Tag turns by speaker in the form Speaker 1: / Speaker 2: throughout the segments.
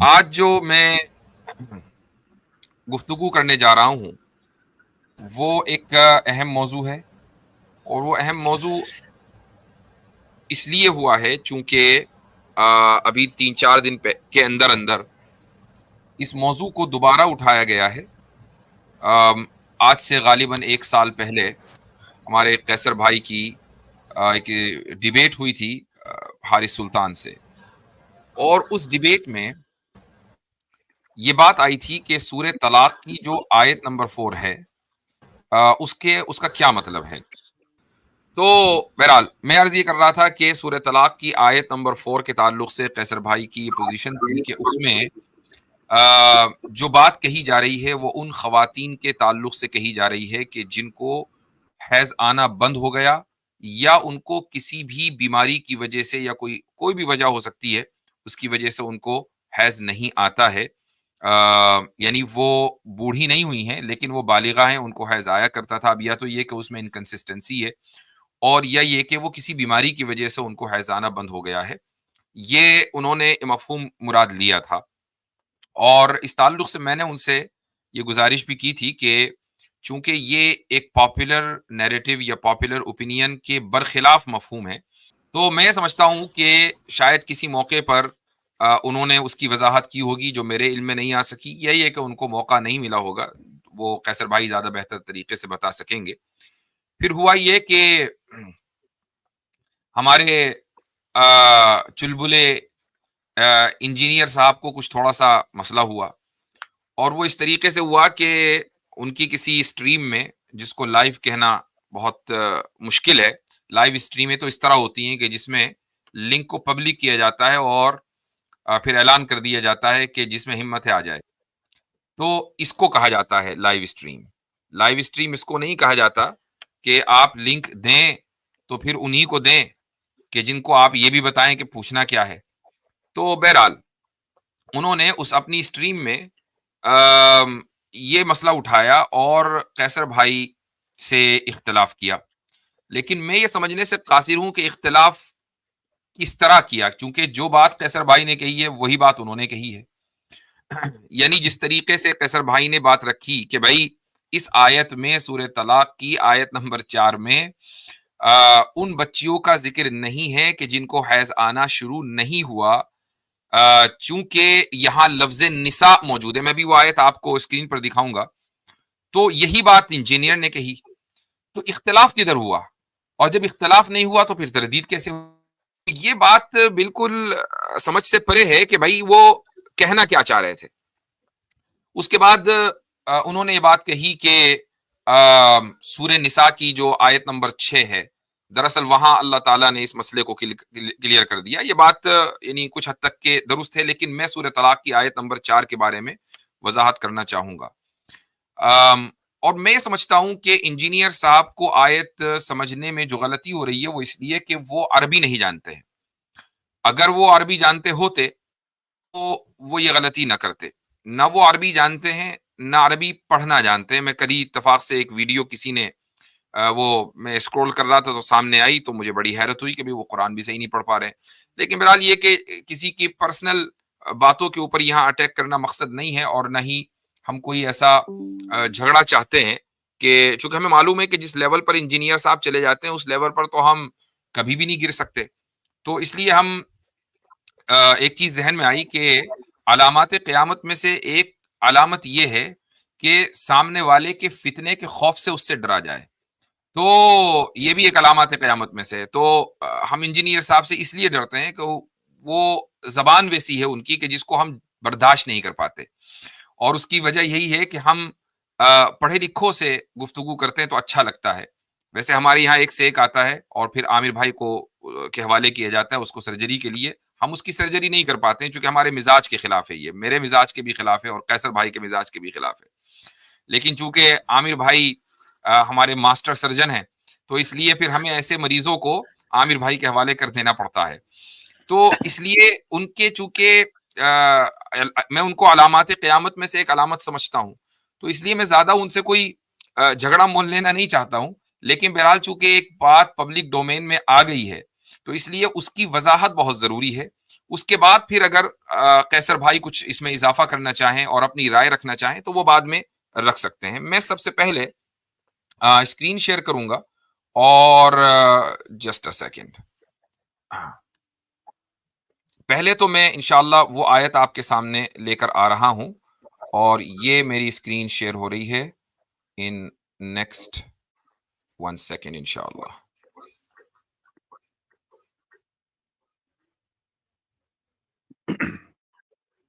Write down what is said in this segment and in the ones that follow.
Speaker 1: آج جو میں گفتگو کرنے جا رہا ہوں وہ ایک اہم موضوع ہے، اور وہ اہم موضوع اس لیے ہوا ہے چونکہ ابھی 3-4 دن کے اندر اندر اس موضوع کو دوبارہ اٹھایا گیا ہے۔ آج سے غالباً 1 سال پہلے ہمارے قیصر بھائی کی ایک ڈیبیٹ ہوئی تھی حارث سلطان سے، اور اس ڈیبیٹ میں یہ بات آئی تھی کہ سورہ طلاق کی جو آیت نمبر 4 ہے اس کا کیا مطلب ہے۔ تو بہرحال میں عرض یہ کر رہا تھا کہ سورہ طلاق کی آیت نمبر 4 کے تعلق سے قیصر بھائی کی یہ پوزیشن تھی کہ اس میں جو بات کہی جا رہی ہے وہ ان خواتین کے تعلق سے کہی جا رہی ہے کہ جن کو حیض آنا بند ہو گیا، یا ان کو کسی بھی بیماری کی وجہ سے یا کوئی بھی وجہ ہو سکتی ہے اس کی وجہ سے ان کو حیض نہیں آتا ہے، یعنی وہ بوڑھی نہیں ہوئی ہیں لیکن وہ بالغہ ہیں، ان کو حیض آیا کرتا تھا۔ اب یا تو یہ کہ اس میں انکنسسٹنسی ہے، اور یا یہ کہ وہ کسی بیماری کی وجہ سے ان کو حیض آنا بند ہو گیا ہے۔ یہ انہوں نے مفہوم مراد لیا تھا، اور اس تعلق سے میں نے ان سے یہ گزارش بھی کی تھی کہ چونکہ یہ ایک پاپولر نیریٹو یا پاپولر اوپینین کے برخلاف مفہوم ہے، تو میں سمجھتا ہوں کہ شاید کسی موقع پر انہوں نے اس کی وضاحت کی ہوگی جو میرے علم میں نہیں آ سکی، یہی ہے کہ ان کو موقع نہیں ملا ہوگا، وہ قیصر بھائی زیادہ بہتر طریقے سے بتا سکیں گے۔ پھر ہوا یہ کہ ہمارے چلبلے انجینئر صاحب کو کچھ تھوڑا سا مسئلہ ہوا، اور وہ اس طریقے سے ہوا کہ ان کی کسی اسٹریم میں، جس کو لائیو کہنا بہت مشکل ہے، لائیو اسٹریمیں تو اس طرح ہوتی ہیں کہ جس میں لنک کو پبلک کیا جاتا ہے اور پھر اعلان کر دیا جاتا ہے کہ جس میں ہمت ہے آ جائے، تو اس کو کہا جاتا ہے لائیو اسٹریم۔ لائیو اسٹریم اس کو نہیں کہا جاتا کہ آپ لنک دیں تو پھر انہی کو دیں کہ جن کو آپ یہ بھی بتائیں کہ پوچھنا کیا ہے۔ تو بہرحال انہوں نے اس اپنی اسٹریم میں یہ مسئلہ اٹھایا اور قیصر بھائی سے اختلاف کیا، لیکن میں یہ سمجھنے سے قاصر ہوں کہ اختلاف کس طرح کیا، چونکہ جو بات قیصر بھائی نے کہی ہے وہی بات انہوں نے کہی ہے۔ یعنی جس طریقے سے قیصر بھائی نے بات رکھی کہ بھائی اس آیت میں، سورہ طلاق کی آیت نمبر 4 میں ان بچیوں کا ذکر نہیں ہے کہ جن کو حیض آنا شروع نہیں ہوا، چونکہ یہاں لفظ نساء موجود ہے۔ میں بھی وہ آیت آپ کو اسکرین پر دکھاؤں گا۔ تو یہی بات انجینئر نے کہی، تو اختلاف کدھر ہوا؟ اور جب اختلاف نہیں ہوا تو پھر تردید کیسے ہو؟ یہ بات بالکل سمجھ سے پرے ہے کہ بھائی وہ کہنا کیا چاہ رہے تھے۔ اس کے بعد انہوں نے یہ بات کہی کہ سورہ نساء کی جو آیت نمبر 6 ہے، دراصل وہاں اللہ تعالیٰ نے اس مسئلے کو کلیئر کر دیا۔ یہ بات یعنی کچھ حد تک کے درست ہے، لیکن میں سورہ طلاق کی آیت نمبر 4 کے بارے میں وضاحت کرنا چاہوں گا۔ اور میں سمجھتا ہوں کہ انجینئر صاحب کو آیت سمجھنے میں جو غلطی ہو رہی ہے وہ اس لیے کہ وہ عربی نہیں جانتے ہیں۔ اگر وہ عربی جانتے ہوتے تو وہ یہ غلطی نہ کرتے۔ نہ وہ عربی جانتے ہیں، نہ عربی پڑھنا جانتے ہیں۔ میں کل اتفاق سے ایک ویڈیو کسی نے وہ میں اسکرول کر رہا تھا تو سامنے آئی، تو مجھے بڑی حیرت ہوئی کہ وہ قرآن بھی صحیح نہیں پڑھ پا رہے ہیں۔ لیکن بہرحال یہ کہ کسی کی پرسنل باتوں کے اوپر یہاں اٹیک کرنا مقصد نہیں ہے، اور نہ ہی ہم کوئی ایسا جھگڑا چاہتے ہیں کہ چونکہ ہمیں معلوم ہے کہ جس لیول پر انجینئر صاحب چلے جاتے ہیں اس لیول پر تو ہم کبھی بھی نہیں گر سکتے۔ تو اس لیے ہم ایک چیز ذہن میں آئی کہ علامات قیامت میں سے ایک علامت یہ ہے کہ سامنے والے کے فتنے کے خوف سے اس سے ڈرا جائے، تو یہ بھی ایک علامات قیامت میں سے ہے۔ تو ہم انجینئر صاحب سے اس لیے ڈرتے ہیں کہ وہ زبان ویسی ہے ان کی کہ جس کو ہم برداشت نہیں کر پاتے، اور اس کی وجہ یہی ہے کہ ہم پڑھے لکھوں سے گفتگو کرتے ہیں تو اچھا لگتا ہے۔ ویسے ہمارے یہاں ایک سے ایک آتا ہے اور پھر عامر بھائی کو کے حوالے کیا جاتا ہے اس کو سرجری کے لیے۔ ہم اس کی سرجری نہیں کر پاتے ہیں چونکہ ہمارے مزاج کے خلاف ہے، یہ میرے مزاج کے بھی خلاف ہے اور قیصر بھائی کے مزاج کے بھی خلاف ہے۔ لیکن چونکہ عامر بھائی ہمارے ماسٹر سرجن ہیں تو اس لیے پھر ہمیں ایسے مریضوں کو عامر بھائی کے حوالے کر دینا پڑتا ہے۔ تو اس لیے ان کے چونکہ میں ان کو علامات قیامت میں سے ایک علامت سمجھتا ہوں، تو اس لیے میں زیادہ ان سے کوئی جھگڑا مول لینا نہیں چاہتا ہوں۔ لیکن بہرحال چونکہ ایک بات پبلک ڈومین میں آ گئی ہے تو اس لیے اس کی وضاحت بہت ضروری ہے، اس کے بعد پھر اگر قیصر بھائی کچھ اس میں اضافہ کرنا چاہیں اور اپنی رائے رکھنا چاہیں تو وہ بعد میں رکھ سکتے ہیں. میں سب سے پہلے اسکرین شیئر کروں گا اور جسٹ اے سیکنڈ. پہلے تو میں انشاءاللہ وہ آیت آپ کے سامنے لے کر آ رہا ہوں اور یہ میری اسکرین شیئر ہو رہی ہے ان نیکسٹ 1 سیکنڈ انشاءاللہ.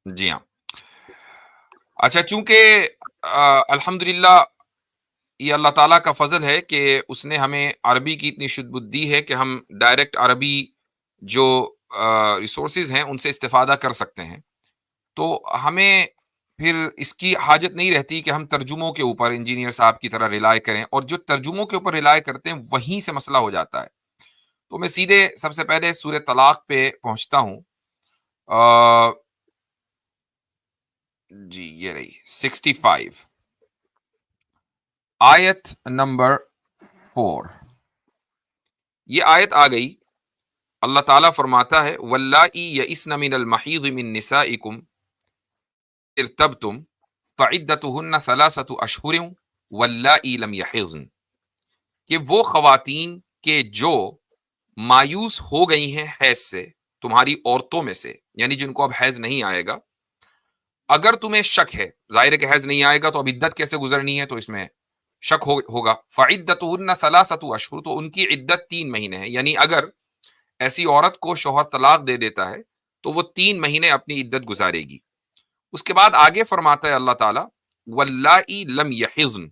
Speaker 1: جی ہاں. اچھا، چونکہ الحمدللہ یہ اللہ تعالیٰ کا فضل ہے کہ اس نے ہمیں عربی کی اتنی شد بدھ دی ہے کہ ہم ڈائریکٹ عربی جو ریسورسز ہیں ان سے استفادہ کر سکتے ہیں. تو ہمیں پھر اس کی حاجت نہیں رہتی کہ ہم ترجموں کے اوپر انجینئر صاحب کی طرح ریلائے کریں، اور جو ترجموں کے اوپر ریلائے کرتے ہیں وہیں سے مسئلہ ہو جاتا ہے. تو میں سیدھے سب سے پہلے سورہ طلاق پہ پہنچتا ہوں. جی یہ رہی 65 آیت نمبر 4. یہ آیت آ گئی. اللہ تعالیٰ فرماتا ہے واللائی یئسن من المحیض من نسائکم ارتبتم فعدتہن ثلاثۃ اشہر واللائی لم یحضن، کہ وہ خواتین کہ جو مایوس ہو گئی ہیں حیض سے تمہاری عورتوں میں سے، یعنی جن کو اب حیض نہیں آئے گا. اگر تمہیں شک ہے، ظاہر ہے کہ حیض نہیں آئے گا تو اب عدت کیسے گزرنی ہے، تو اس میں شک ہوگا. فعدتہن ثلاثۃ اشہر، تو ان کی عدت 3 مہینے ہے. یعنی اگر ایسی عورت کو شوہر طلاق دے دیتا ہے تو وہ 3 مہینے اپنی عدت گزارے گی. اس کے بعد آگے فرماتا ہے اللہ تعالیٰ واللائی لم یحضن،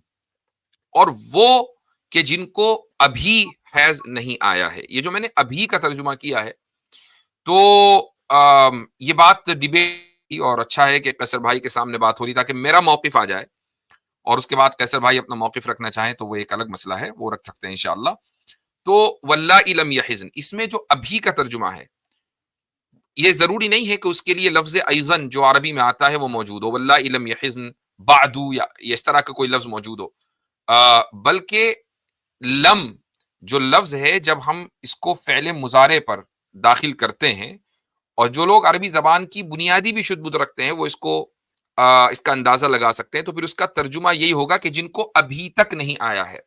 Speaker 1: اور وہ کہ جن کو ابھی حیض نہیں آیا ہے. یہ جو میں نے ابھی کا ترجمہ کیا ہے تو یہ بات ڈیبیٹ، اور اچھا ہے کہ قیصر بھائی کے سامنے بات ہو رہی تاکہ میرا موقف آ جائے، اور اس کے بعد قیصر بھائی اپنا موقف رکھنا چاہیں تو وہ ایک الگ مسئلہ ہے، وہ رکھ سکتے ہیں انشاءاللہ. تو واللائی لم یحضن، اس میں جو ابھی کا ترجمہ ہے یہ ضروری نہیں ہے کہ اس کے لیے لفظ ایضن جو عربی میں آتا ہے وہ موجود ہو. واللائی لم یحضن بعدو یا اس طرح کا کوئی لفظ موجود ہو، بلکہ لم جو لفظ ہے جب ہم اس کو فعل مضارع پر داخل کرتے ہیں، اور جو لوگ عربی زبان کی بنیادی بھی شد بدھ رکھتے ہیں وہ اس کو اس کا اندازہ لگا سکتے ہیں، تو پھر اس کا ترجمہ یہی ہوگا کہ جن کو ابھی تک نہیں آیا ہے.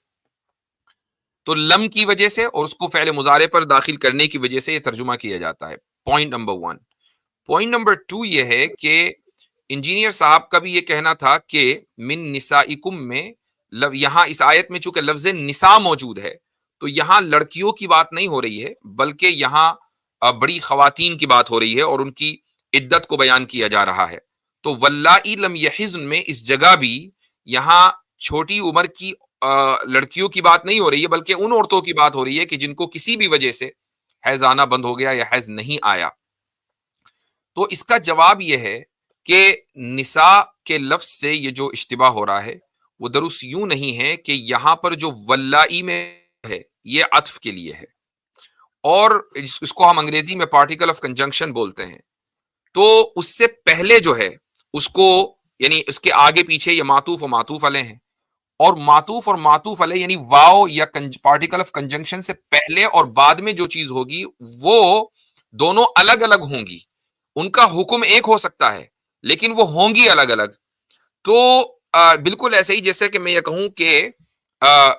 Speaker 1: تو لم کی وجہ سے اور اس کو فعل مضارع پر داخل کرنے کی وجہ سے یہ ترجمہ کیا جاتا ہے. Point number 1. پوائنٹ نمبر 2 یہ ہے کہ انجینئر صاحب کا بھی یہ کہنا تھا کہ من نسائکم میں یہاں اس آیت میں چونکہ لفظ نساء موجود ہے تو یہاں لڑکیوں کی بات نہیں ہو رہی ہے، بلکہ یہاں بڑی خواتین کی بات ہو رہی ہے اور ان کی عدت کو بیان کیا جا رہا ہے. تو واللائی لم یحضن میں اس جگہ بھی یہاں چھوٹی عمر کی لڑکیوں کی بات نہیں ہو رہی ہے، بلکہ ان عورتوں کی بات ہو رہی ہے کہ جن کو کسی بھی وجہ سے حیض آنا بند ہو گیا یا حیض نہیں آیا. تو اس کا جواب یہ ہے کہ نساء کے لفظ سے یہ جو اشتباہ ہو رہا ہے وہ درست یوں نہیں ہے کہ یہاں پر جو واللائی میں ہے یہ عطف کے لیے ہے، اور اس کو ہم انگریزی میں پارٹیکل آف کنجنکشن بولتے ہیں. تو اس سے پہلے جو ہے اس کو، یعنی اس کے آگے پیچھے یہ معطوف و معطوف علیہ ہیں، اور معطوف اور معطوف علیہ یعنی واو یا پارٹیکل آف کنجنکشن سے پہلے اور بعد میں جو چیز ہوگی وہ دونوں الگ الگ ہوں گی. ان کا حکم ایک ہو سکتا ہے لیکن وہ ہوں گی الگ الگ. تو بالکل ایسے ہی جیسے کہ میں یہ کہوں کہ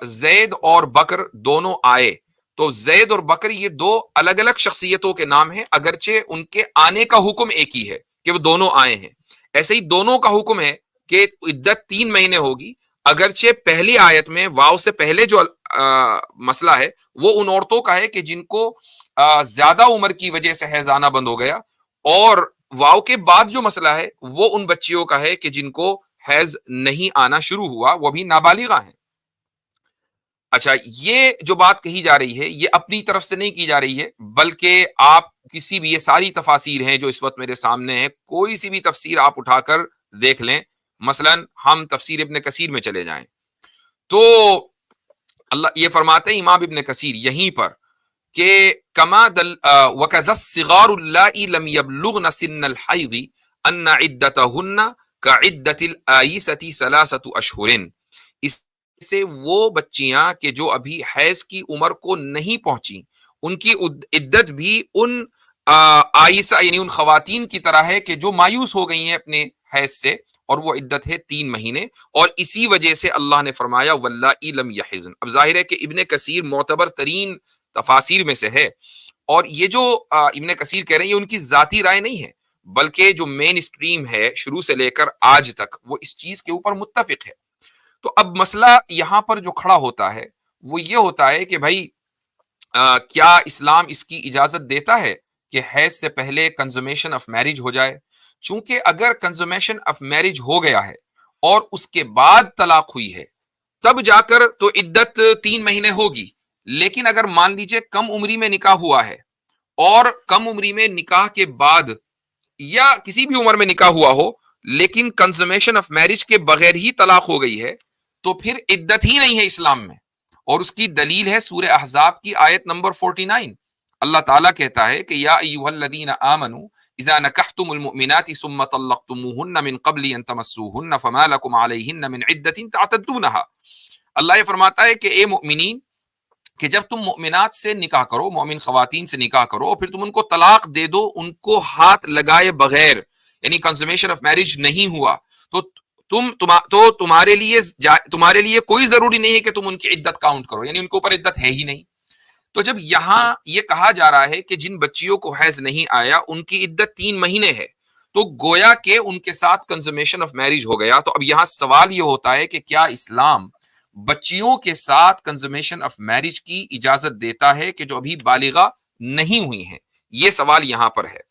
Speaker 1: زید اور بکر دونوں آئے، تو زید اور بکر یہ 2 الگ الگ شخصیتوں کے نام ہیں، اگرچہ ان کے آنے کا حکم ایک ہی ہے کہ وہ دونوں آئے ہیں. ایسے ہی دونوں کا حکم ہے کہ عدت 3 مہینے ہوگی، اگرچہ پہلی آیت میں واو سے پہلے جو مسئلہ ہے وہ ان عورتوں کا ہے کہ جن کو زیادہ عمر کی وجہ سے حیض آنا بند ہو گیا، اور واو کے بعد جو مسئلہ ہے وہ ان بچیوں کا ہے کہ جن کو حیض نہیں آنا شروع ہوا، وہ بھی نابالغہ ہیں. اچھا، یہ جو بات کہی جا رہی ہے یہ اپنی طرف سے نہیں کی جا رہی ہے، بلکہ آپ کسی بھی، یہ ساری تفاسیر ہیں جو اس وقت میرے سامنے ہیں، کوئی سی بھی تفسیر آپ اٹھا کر دیکھ لیں. مثلا ہم تفسیر ابن کثیر میں چلے جائیں تو اللہ یہ فرماتے ہیں امام ابن کثیر یہیں پر کہ کما وَكَذَا الصِّغَارُ اللَّائِي لَمْ يَبْلُغْنَ سِنَّ الْحَيْضِ أَنَّ عِدَّتَهُنَّ كَعِدَّةِ الْآيِسَةِ ثَلَاثَةُ أَشْهُرٍ. اس سے وہ بچیاں کہ جو ابھی حیض کی عمر کو نہیں پہنچی ان کی عدت بھی ان عائشہ یعنی ان خواتین کی طرح ہے کہ جو مایوس ہو گئی ہیں اپنے حیض سے، اور وہ عدت ہے 3 مہینے، اور اسی وجہ سے اللہ نے فرمایا واللائی لم یحزن۔ اب ظاہر ہے کہ ابن کثیر معتبر ترین تفاسیر میں سے ہے، اور یہ جو ابن کثیر کہہ رہے ہیں یہ ان کی ذاتی رائے نہیں ہے، بلکہ جو مین اسٹریم ہے شروع سے لے کر آج تک وہ اس چیز کے اوپر متفق ہے۔ تو اب مسئلہ یہاں پر جو کھڑا ہوتا ہے وہ یہ ہوتا ہے کہ بھائی کیا اسلام اس کی اجازت دیتا ہے کہ حیض سے پہلے کنزومیشن آف میرج ہو جائے؟ چونکہ اگر کنزومیشن آف میرج ہو گیا ہے اور اس کے بعد طلاق ہوئی ہے تب جا کر تو عدت 3 مہینے ہوگی، لیکن اگر مان لیجئے کم عمری میں نکاح ہوا ہے اور کم عمری میں نکاح کے بعد یا کسی بھی عمر میں نکاح ہوا ہو لیکن کنزومیشن آف میرج کے بغیر ہی طلاق ہو گئی ہے تو پھر عدت ہی نہیں ہے اسلام میں، اور اس کی دلیل ہے سورہ احزاب کی آیت نمبر 49۔ اللہ تعالیٰ کہتا ہے کہ یا ایھا الذین آمنوا اذا نکحتم المؤمنات ثم طلقتموهن من قبل ان تمسوهن فما لكم عليهن من عدة تعتدونها۔ اللہ یہ فرماتا ہے کہ اے مؤمنین کہ جب تم مؤمنات سے نکاح کرو، مومن خواتین سے نکاح کرو، پھر تم ان کو طلاق دے دو ان کو ہاتھ لگائے بغیر، یعنی کنزومیشن آف میرج نہیں ہوا، تو تمہارے لیے کوئی ضروری نہیں ہے کہ تم ان کی عدت کاؤنٹ کرو، یعنی ان کے اوپر عدت ہے ہی نہیں۔ تو جب یہاں یہ کہا جا رہا ہے کہ جن بچیوں کو حیض نہیں آیا ان کی عدت 3 مہینے ہے، تو گویا کہ ان کے ساتھ کنزومیشن آف میرج ہو گیا۔ تو اب یہاں سوال یہ ہوتا ہے کہ کیا اسلام بچیوں کے ساتھ کنزومیشن آف میرج کی اجازت دیتا ہے کہ جو ابھی بالغہ نہیں ہوئی ہیں؟ یہ سوال یہاں پر ہے۔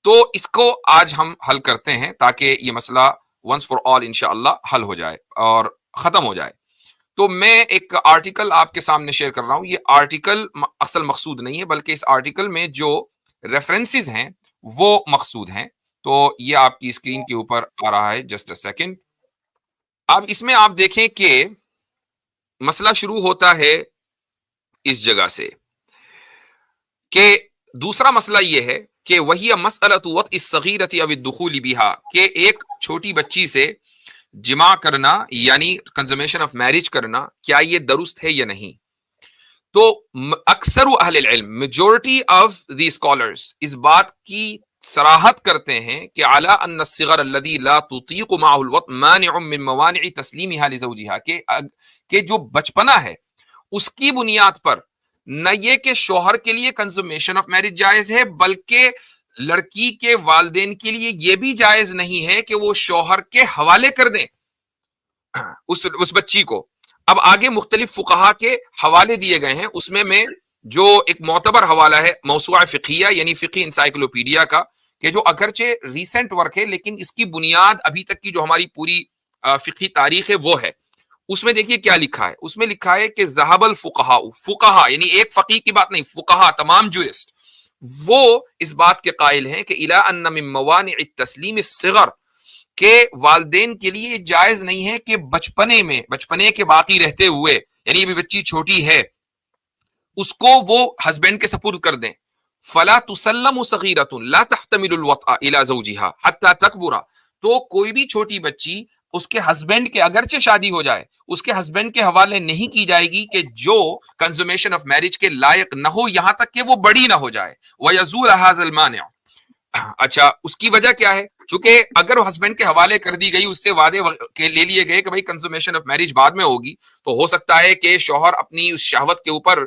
Speaker 1: تو اس کو آج ہم حل کرتے ہیں تاکہ یہ مسئلہ ونس فار آل انشاءاللہ حل ہو جائے اور ختم ہو جائے۔ تو میں ایک آرٹیکل آپ کے سامنے شیئر کر رہا ہوں۔ یہ آرٹیکل اصل مقصود نہیں ہے بلکہ اس آرٹیکل میں جو ریفرنسز ہیں وہ مقصود ہیں۔ تو یہ آپ کی اسکرین کے اوپر آ رہا ہے، جسٹ اے سیکنڈ۔ اب اس میں آپ دیکھیں کہ مسئلہ شروع ہوتا ہے اس جگہ سے کہ دوسرا مسئلہ یہ ہے کہ وہی مسئلۃ وطء الصغیرۃ او الدخول بہا، کہ ایک چھوٹی بچی سے جماع کرنا یعنی کنزومیشن آف میرج کرنا کیا یہ درست ہے یا نہیں؟ تو اکثر اہل العلم، میجورٹی آف دی اسکالرز اس بات کی صراحت کرتے ہیں کہ علی ان الصغر الذی لا تطیق معه الوطء مانع من موانع تسلیمها لزوجها، کہ جو بچپنا ہے اس کی بنیاد پر نہ یہ کہ شوہر کے لیے کنزومیشن آف میرج جائز ہے بلکہ لڑکی کے والدین کے لیے یہ بھی جائز نہیں ہے کہ وہ شوہر کے حوالے کر دیں اس بچی کو۔ اب آگے مختلف فقہا کے حوالے دیے گئے ہیں، اس میں جو ایک معتبر حوالہ ہے موسوعہ فقہیہ یعنی فقی انسائکلوپیڈیا کا، کہ جو اگرچہ ریسنٹ ورک ہے لیکن اس کی بنیاد ابھی تک کی جو ہماری پوری فقہی تاریخ ہے وہ ہے۔ اس میں دیکھیے کیا لکھا ہے، اس میں لکھا ہے کہ ذہب الفقہاء، فقہا یعنی ایک فقیہ کی بات نہیں، فقہا تمام جورسٹ وہ اس بات کے قائل ہیں کہ الی ان من موانع التسلیم الصغر، کہ والدین کے لیے جائز نہیں ہے کہ بچپنے کے باقی رہتے ہوئے، یعنی ابھی بچی چھوٹی ہے، اس کو وہ ہسبینڈ کے سپرد کر دیں۔ فلا تسلم صغیرۃ لا تحتمل الوطء الی زوجها حتی تکبر، تو کوئی بھی چھوٹی بچی اس کے ہسبینڈ کے اگرچہ شادی ہو جائے اس کے ہسبینڈ کے حوالے نہیں کی جائے گی کہ جو کنزومیشن آف میرج کے لائق نہ ہو یہاں تک کہ وہ بڑی نہ ہو جائے۔ وَيَزُولَ هَذَا الْمَانِعُ، اچھا اس کی وجہ کیا ہے؟ چونکہ اگر ہسبینڈ کے حوالے کر دی گئی، اس سے وعدے لے لیے گئے کہ بھائی کنزومیشن آف میرج بعد میں ہوگی، تو ہو سکتا ہے کہ شوہر اپنی اس شہوت کے اوپر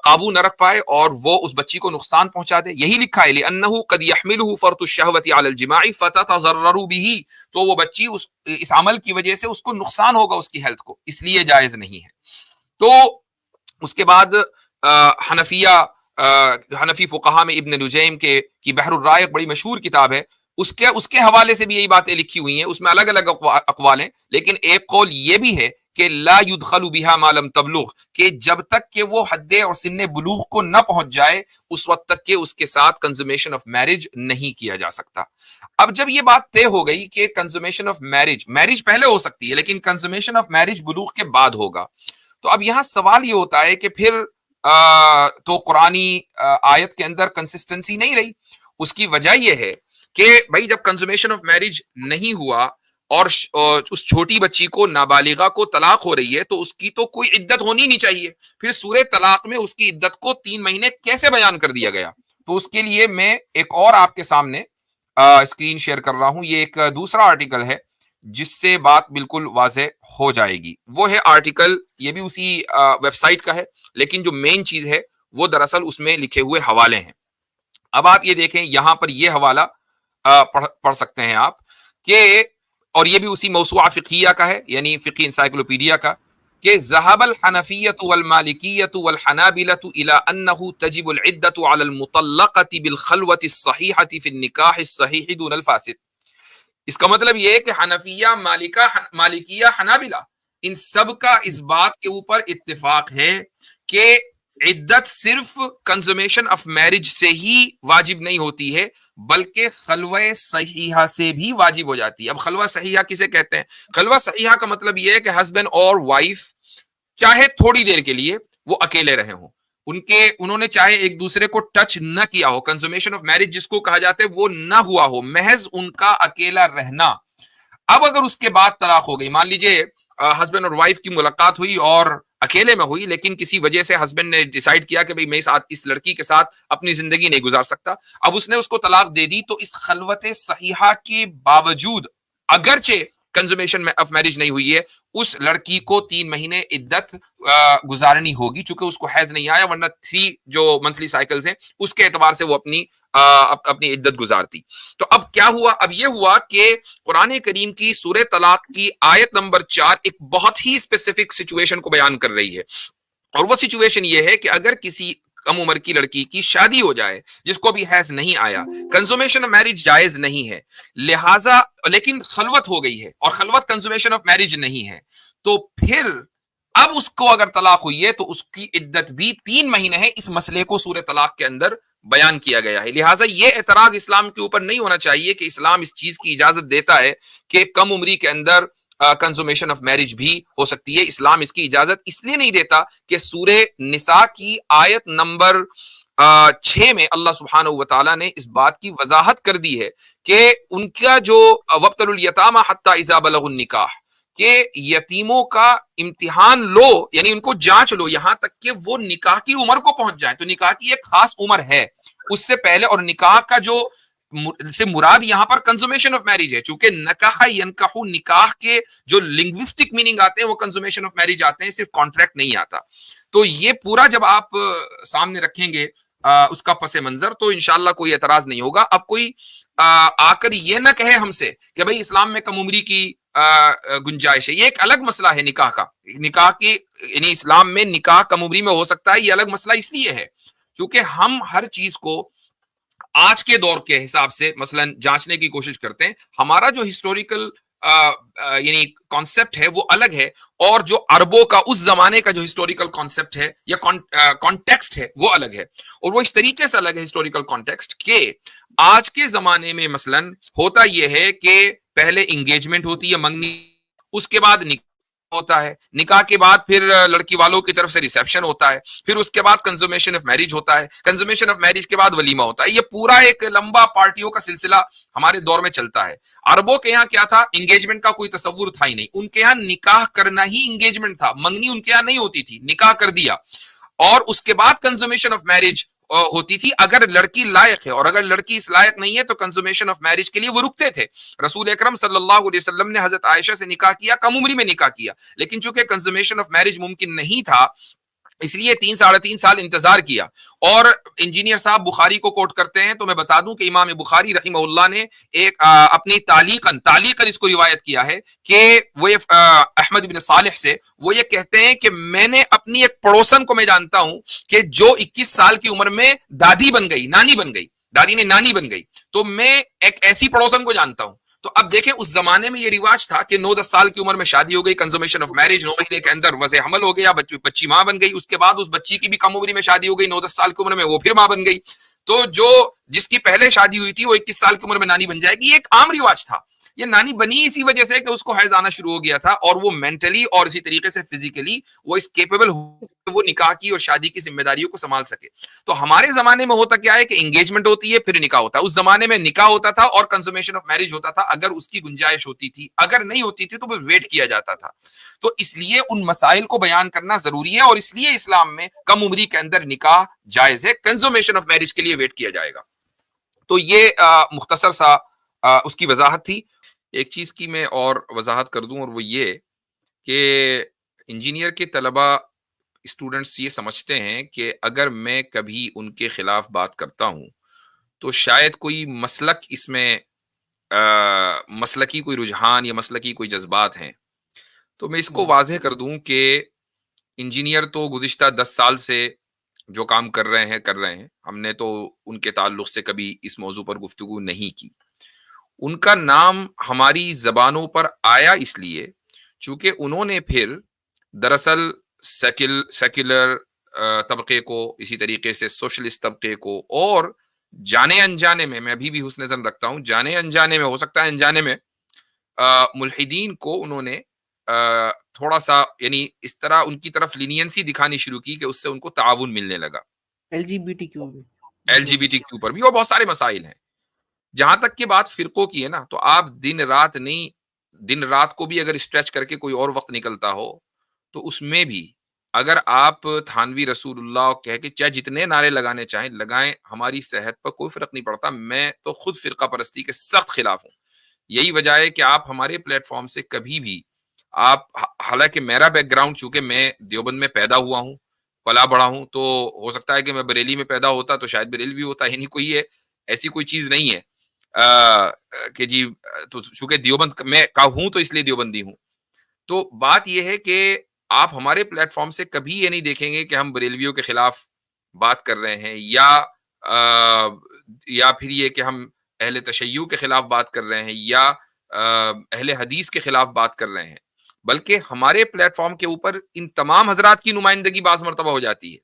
Speaker 1: قابو نہ رکھ پائے اور وہ اس بچی کو نقصان پہنچا دے۔ یہی لکھا ہے لِأَنَّهُ قَدْ يَحْمِلُهُ فَرْطُ الشَّهْوَةِ عَلَى الْجِمَاعِ فَتَتَضَرَّرُ بِهِ، تو وہ بچی اس عمل کی وجہ سے اس کو نقصان ہوگا اس کی ہیلتھ کو، اس لیے جائز نہیں ہے۔ تو اس کے بعد حنفی فقہا میں ابن نجیم کی بحر الرائق بڑی مشہور کتاب ہے، اس کے حوالے سے بھی یہی باتیں لکھی ہوئی ہیں، اس میں الگ الگ اقوال ہیں، لیکن ایک قول یہ بھی ہے کہ لا يدخل بها ما لم تبلغ، کہ جب تک کہ وہ حد اور سن بلوغ کو نہ پہنچ جائے اس وقت تک کہ اس کے ساتھ کنزومیشن آف میرج نہیں کیا جا سکتا۔ اب جب یہ بات طے ہو گئی کہ کنزومیشن آف میرج پہلے ہو سکتی ہے لیکن کنزومیشن آف میرج بلوغ کے بعد ہوگا، تو اب یہاں سوال یہ ہوتا ہے کہ پھر تو قرآنی آیت کے اندر کنسسٹنسی نہیں رہی۔ اس کی وجہ یہ ہے کہ بھائی جب کنزومیشن آف میرج نہیں ہوا اور اس چھوٹی بچی کو نابالغہ کو طلاق ہو رہی ہے تو اس کی تو کوئی عدت ہونی نہیں چاہیے، پھر سورہ طلاق میں اس کی عدت کو 3 مہینے کیسے بیان کر دیا گیا؟ تو اس کے لیے میں ایک اور آپ کے سامنے اسکرین شیئر کر رہا ہوں. یہ ایک دوسرا آرٹیکل ہے جس سے بات بالکل واضح ہو جائے گی. وہ ہے آرٹیکل, یہ بھی اسی ویب سائٹ کا ہے, لیکن جو مین چیز ہے وہ دراصل اس میں لکھے ہوئے حوالے ہیں. اب آپ یہ دیکھیں, یہاں پر یہ حوالہ پڑھ سکتے ہیں آپ کہ, اور یہ بھی اسی موسوعہ فقہیہ کا ہے, یعنی فقی انسائکلوپیڈیا کا, کہ ذهب الحنفیۃ والمالکیۃ والحنابلۃ الی انہ تجب العدۃ علی المطلقۃ بالخلوۃ الصحیحۃ فی النکاح الصحیح دون الفاسد. اس کا مطلب یہ ہے کہ حنفیہ, مالکیہ, حنابلہ, ان سب کا اس بات کے اوپر اتفاق ہے کہ عدت صرف کنزومیشن آف میرج سے ہی واجب نہیں ہوتی ہے, بلکہ خلوہ صحیحہ سے بھی واجب ہو جاتی ہے. اب خلوہ صحیحہ کسے کہتے ہیں؟ خلوہ صحیحہ کا مطلب یہ ہے کہ ہسبینڈ اور وائف چاہے تھوڑی دیر کے لیے وہ اکیلے رہے ہوں, انہوں نے چاہے ایک دوسرے کو ٹچ نہ کیا ہو, کنزومیشن آف میرج جس کو کہا جاتا ہے وہ نہ ہوا ہو, محض ان کا اکیلا رہنا. اب اگر اس کے بعد طلاق ہو گئی, مان لیجئے ہسبینڈ اور وائف کی ملاقات ہوئی اور اکیلے میں ہوئی, لیکن کسی وجہ سے ہسبینڈ نے ڈیسائیڈ کیا کہ میں اس لڑکی کے ساتھ اپنی زندگی نہیں گزار سکتا, اب اس نے اس کو طلاق دے دی, تو اس خلوت صحیحہ کے باوجود اگرچہ کنزومیشن آف میرج نہیں ہوئی ہے, اس لڑکی کو 3 مہینے عدت گزارنی ہوگی, چونکہ اس کو حیض نہیں آیا, ورنہ 3 جو منتھلی سائیکلز ہیں اس کے اعتبار سے وہ اپنی عدت گزارتی. تو اب کیا ہوا؟ اب یہ ہوا کہ قرآن کریم کی سورہ طلاق کی آیت نمبر 4 ایک بہت ہی اسپیسیفک سچویشن کو بیان کر رہی ہے, اور وہ سچویشن یہ ہے کہ اگر کسی کم عمر کی لڑکی کی شادی ہو جائے جس کو بھی حیض نہیں آیا, کنزومیشن آف میرج جائز نہیں ہے, لہٰذا لیکن خلوت ہو گئی ہے, اور خلوت کنزومیشن آف میرج نہیں ہے, تو پھر اب اس کو اگر طلاق ہوئی ہے تو اس کی عدت بھی 3 مہینے ہے. اس مسئلے کو سورہ طلاق کے اندر بیان کیا گیا ہے. لہٰذا یہ اعتراض اسلام کے اوپر نہیں ہونا چاہیے کہ اسلام اس چیز کی اجازت دیتا ہے کہ کم عمری کے اندر کنزومیشن آف میرج بھی ہو سکتی ہے. اسلام اس کی اجازت اس لیے نہیں دیتا کہ سورہ نساء کی آیت نمبر 6 میں اللہ سبحانہ و تعالیٰ نے اس بات کی وضاحت کر دی ہے کہ ان کا جو وابتلوا الیتامى حتی اذا بلغوا النکاح, کہ یتیموں کا امتحان لو, یعنی ان کو جانچ لو یہاں تک کہ وہ نکاح کی عمر کو پہنچ جائیں. تو نکاح کی ایک خاص عمر ہے اس سے پہلے, اور نکاح کا جو سے مراد یہاں پر کنزومیشن آف میرج ہے, چونکہ نکاح ینکح, نکاح کے جو لنگوسٹک میننگ آتے ہیں وہ کنزومیشن آف میرج آتے ہیں, صرف کانٹریکٹ نہیں آتا. تو یہ پورا جب آپ سامنے رکھیں گے اس کا پس منظر, تو انشاءاللہ کوئی اعتراض نہیں ہوگا. اب کوئی آ کر یہ نہ کہے ہم سے کہ بھئی اسلام میں کم عمری کی گنجائش ہے, یہ ایک الگ مسئلہ ہے نکاح کا. نکاح کی یعنی اسلام میں نکاح کم عمری میں ہو سکتا ہے, یہ الگ مسئلہ اس لیے ہے کیونکہ ہم ہر چیز کو آج کے دور کے حساب سے مثلا جانچنے کی کوشش کرتے ہیں. ہمارا جو ہسٹوریکل یعنی کانسیپٹ ہے وہ الگ ہے, اور جو عربوں کا اس زمانے کا جو ہسٹوریکل کانسیپٹ ہے یا کانٹیکسٹ ہے وہ الگ ہے. اور وہ اس طریقے سے الگ ہے ہسٹوریکل کانٹیکسٹ کہ آج کے زمانے میں مثلا ہوتا یہ ہے کہ پہلے انگیجمنٹ ہوتی ہے, منگنی, اس کے بعد نکاح ہوتا ہے, نکاح کے بعد پھر لڑکی والوں کی طرف سے ریسیپشن ہوتا ہے, پھر اس کے بعد کنزومیشن آف میرج ہوتا ہے, کنزومیشن آف میرج کے بعد ولیمہ ہوتا ہے. یہ پورا ایک لمبا پارٹیوں کا سلسلہ ہمارے دور میں چلتا ہے. عربوں کے یہاں کیا تھا؟ انگیجمنٹ کا کوئی تصور تھا ہی نہیں, ان کے یہاں نکاح کرنا ہی انگیجمنٹ تھا, منگنی ان کے یہاں نہیں ہوتی تھی, نکاح کر دیا اور اس کے بعد کنزومیشن آف میرج ہوتی تھی اگر لڑکی لائق ہے, اور اگر لڑکی اس لائق نہیں ہے تو کنزومیشن آف میرج کے لیے وہ رکتے تھے. رسول اکرم صلی اللہ علیہ وسلم نے حضرت عائشہ سے نکاح کیا, کم عمری میں نکاح کیا, لیکن چونکہ کنزومیشن آف میرج ممکن نہیں تھا اس لیے 3-3.5 سال انتظار کیا. اور انجینئر صاحب بخاری کو کوٹ کرتے ہیں, تو میں بتا دوں کہ امام بخاری رحمہ اللہ نے ایک اپنی تعلیقاً اس کو روایت کیا ہے کہ وہ احمد بن صالح سے وہ یہ کہتے ہیں کہ میں نے اپنی ایک پڑوسن کو میں جانتا ہوں کہ جو 21 سال کی عمر میں دادی بن گئی, نانی بن گئی, دادی نے نانی بن گئی, تو میں ایک ایسی پڑوسن کو جانتا ہوں. تو اب دیکھیں اس زمانے میں یہ رواج تھا کہ 9-10 سال کی عمر میں شادی ہو گئی, کنزومیشن آف میرج, 9 مہینے کے اندر وضع حمل ہو گیا, بچی ماں بن گئی, اس کے بعد اس بچی کی بھی کم عمری میں شادی ہو گئی, 9-10 سال کی عمر میں وہ پھر ماں بن گئی, تو جو جس کی پہلے شادی ہوئی تھی وہ 21 سال کی عمر میں نانی بن جائے گی. یہ ایک عام رواج تھا. یہ نانی بنی اسی وجہ سے کہ اس کو حیض آنا شروع ہو گیا تھا اور وہ مینٹلی اور اسی طریقے سے فزیکلی وہ اس کیپیبل وہ نکاح کی اور شادی کی ذمہ داریوں کو سنبھال سکے. تو ہمارے زمانے میں ہوتا کیا ہے کہ انگیجمنٹ ہوتی ہے پھر نکاح ہوتا ہے. اس زمانے میں نکاح ہوتا تھا اور کنسومیشن آف میرج ہوتا تھا اگر اس کی گنجائش ہوتی تھی, اگر نہیں ہوتی تھی تو وہ ویٹ کیا جاتا تھا. تو اس لیے ان مسائل کو بیان کرنا ضروری ہے اور اس لیے اسلام میں کم عمری کے اندر نکاح جائز ہے, کنزومیشن آف میرج کے لیے ویٹ کیا جائے گا. تو یہ مختصر سا اس کی وضاحت تھی. ایک چیز کی میں اور وضاحت کر دوں اور وہ یہ کہ انجینئر کے طلبہ اسٹوڈنٹس یہ سمجھتے ہیں کہ اگر میں کبھی ان کے خلاف بات کرتا ہوں تو شاید کوئی مسلک اس میں مسلکی کوئی رجحان یا مسلکی کوئی جذبات ہیں. تو میں اس کو واضح کر دوں کہ انجینئر تو گزشتہ 10 سال سے جو کام کر رہے ہیں ہم نے تو ان کے تعلق سے کبھی اس موضوع پر گفتگو نہیں کی. ان کا نام ہماری زبانوں پر آیا اس لیے چونکہ انہوں نے پھر دراصل سیکولر طبقے کو, اسی طریقے سے سوشلسٹ طبقے کو اور جانے انجانے میں ابھی بھی حسن ظن رکھتا ہوں, جانے انجانے میں, ہو سکتا ہے انجانے میں, ملحدین کو انہوں نے تھوڑا سا یعنی اس طرح ان کی طرف لینینسی دکھانی شروع کی کہ اس سے ان کو تعاون ملنے لگا. L G B T Q پر بھی اور بہت سارے مسائل ہیں. جہاں تک کہ بات فرقوں کی ہے نا, تو آپ دن رات کو بھی اگر اسٹریچ کر کے کوئی اور وقت نکلتا ہو تو اس میں بھی اگر آپ تھانوی رسول اللہ کہہ کے چاہے جتنے نعرے لگانے چاہیں لگائیں, ہماری صحت پر کوئی فرق نہیں پڑتا. میں تو خود فرقہ پرستی کے سخت خلاف ہوں. یہی وجہ ہے کہ آپ ہمارے پلیٹ فارم سے کبھی بھی آپ, حالانکہ میرا بیک گراؤنڈ چونکہ میں دیوبند میں پیدا ہوا ہوں, پلا بڑا ہوں, تو ہو سکتا ہے کہ میں بریلی میں پیدا ہوتا تو شاید بریلوی ہوتا, یعنی کوئی ہے ایسی کوئی چیز نہیں ہے کہ جی تو چونکہ دیوبند میں کا ہوں تو اس لیے دیوبندی ہوں. تو بات یہ ہے کہ آپ ہمارے پلیٹ فارم سے کبھی یہ نہیں دیکھیں گے کہ ہم بریلویوں کے خلاف بات کر رہے ہیں یا پھر یہ کہ ہم اہل تشیع کے خلاف بات کر رہے ہیں یا اہل حدیث کے خلاف بات کر رہے ہیں, بلکہ ہمارے پلیٹ فارم کے اوپر ان تمام حضرات کی نمائندگی بعض مرتبہ ہو جاتی ہے,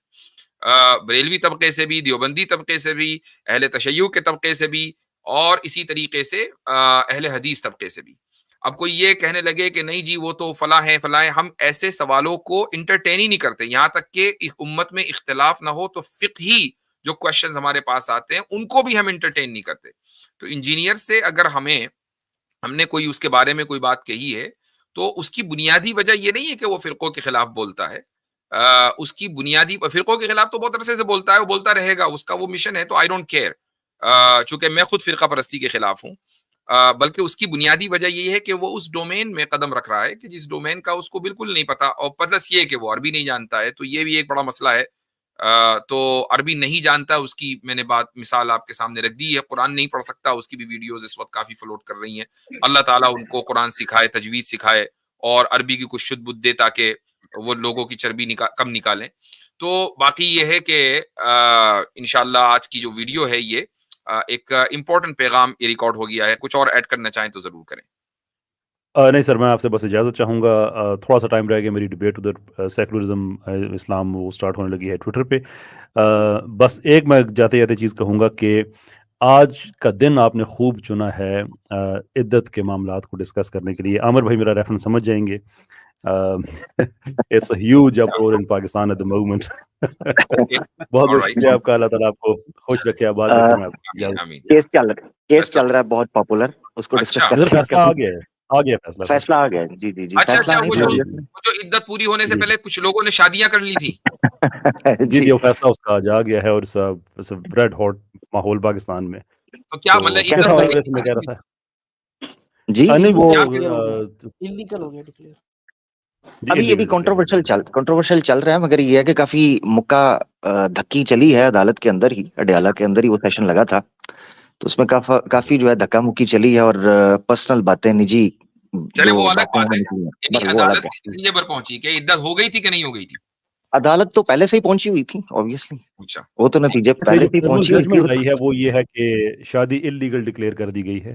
Speaker 1: بریلوی طبقے سے بھی, دیوبندی طبقے سے بھی, اہل تشیع کے طبقے سے بھی اور اسی طریقے سے اہل حدیث طبقے سے بھی. اب کوئی یہ کہنے لگے کہ نہیں جی وہ تو فلاں ہیں فلاں ہیں, ہم ایسے سوالوں کو انٹرٹین ہی نہیں کرتے. یہاں تک کہ امت میں اختلاف نہ ہو تو فقہی جو کوشچنز ہمارے پاس آتے ہیں ان کو بھی ہم انٹرٹین نہیں کرتے. تو انجینئر سے اگر ہم نے کوئی اس کے بارے میں کوئی بات کہی ہے تو اس کی بنیادی وجہ یہ نہیں ہے کہ وہ فرقوں کے خلاف بولتا ہے. اس کی بنیادی فرقوں کے خلاف تو بہت عرصے سے بولتا ہے, وہ بولتا رہے گا, اس کا وہ مشن ہے, تو آئی ڈونٹ کیئر, چونکہ میں خود فرقہ پرستی کے خلاف ہوں. بلکہ اس کی بنیادی وجہ یہ ہے کہ وہ اس ڈومین میں قدم رکھ رہا ہے کہ جس ڈومین کا اس کو بالکل نہیں پتا, اور پلس یہ کہ وہ عربی نہیں جانتا ہے, تو یہ بھی ایک بڑا مسئلہ ہے. تو عربی نہیں جانتا, اس کی میں نے مثال آپ کے سامنے رکھ دی ہے. قرآن نہیں پڑھ سکتا, اس کی بھی ویڈیوز اس وقت کافی فلوٹ کر رہی ہیں. اللہ تعالیٰ ان کو قرآن سکھائے, تجوید سکھائے اور عربی کی کچھ شد بد دے تاکہ وہ لوگوں کی چربی کم نکالیں. تو باقی یہ ہے کہ انشاءاللہ آج کی جو ویڈیو ہے یہ ایک امپورٹنٹ پیغام یہ ریکارڈ ہو گیا ہے. کچھ اور ایڈ کرنا چاہیں تو ضرور کریں.
Speaker 2: نہیں سر, میں آپ سے بس اجازت چاہوں گا. تھوڑا سا ٹائم رہ گیا, میری ڈبیٹ ادھر سیکولرزم اسلام وہ سٹارٹ ہونے لگی ہے ٹویٹر پہ. بس ایک میں جاتے جاتے چیز کہوں گا کہ آج کا دن آپ نے خوب چنا ہے عدت کے معاملات کو ڈسکس کرنے کے لیے. عامر بھائی میرا ریفرنس سمجھ جائیں گے. It's a huge uproar in Pakistan at the moment. بہت بہت شکریہ آپ کا, اللہ تعالیٰ آپ کو خوش رکھے, آباد رکھے.
Speaker 3: کیس چل رہا ہے بہت پاپولر, اس کو ڈسکس کرتے ہیں.
Speaker 2: فیصلہ آ گیا
Speaker 3: فیصلہ آ گیا. جی جی جی.
Speaker 1: اچھا وہ جو عدت پوری ہونے سے پہلے کچھ لوگوں نے شادیاں کر لی تھی.
Speaker 2: جی وہ فیصلہ اس کا آ گیا ہے اور ریڈ ہاٹ ماحول پاکستان میں.
Speaker 1: تو کیا مطلب
Speaker 2: میں کہہ رہا تھا
Speaker 3: جی
Speaker 2: نہیں وہ
Speaker 3: انلیگل ہو گیا. ابھی یہ بھی کنٹروورشل چل رہا ہے, مگر یہ ہے کہ کافی مکہ دھکی چلی ہے عدالت کے اندر ہی, اڈیالہ کے اندر ہی وہ سیشن لگا تھا, تو اس میں کافی جو ہے دھکا مکی چلی ہے اور پرسنل باتیں نجی.
Speaker 1: چلے وہ الگ بات ہے, یعنی عدالت کس درجے پر پہنچی کہ عدت ہو گئی تھی کہ نہیں ہو گئی تھی؟
Speaker 3: عدالت تو پہلے سے ہی پہنچی ہوئی تھی اوبویسلی. وہ تو نتیجے پہلے سے ہی پہنچی ہوئی تھی.
Speaker 2: ہے وہ یہ ہے کہ شادی انلیگل ڈکلیئر کر دی گئی ہے.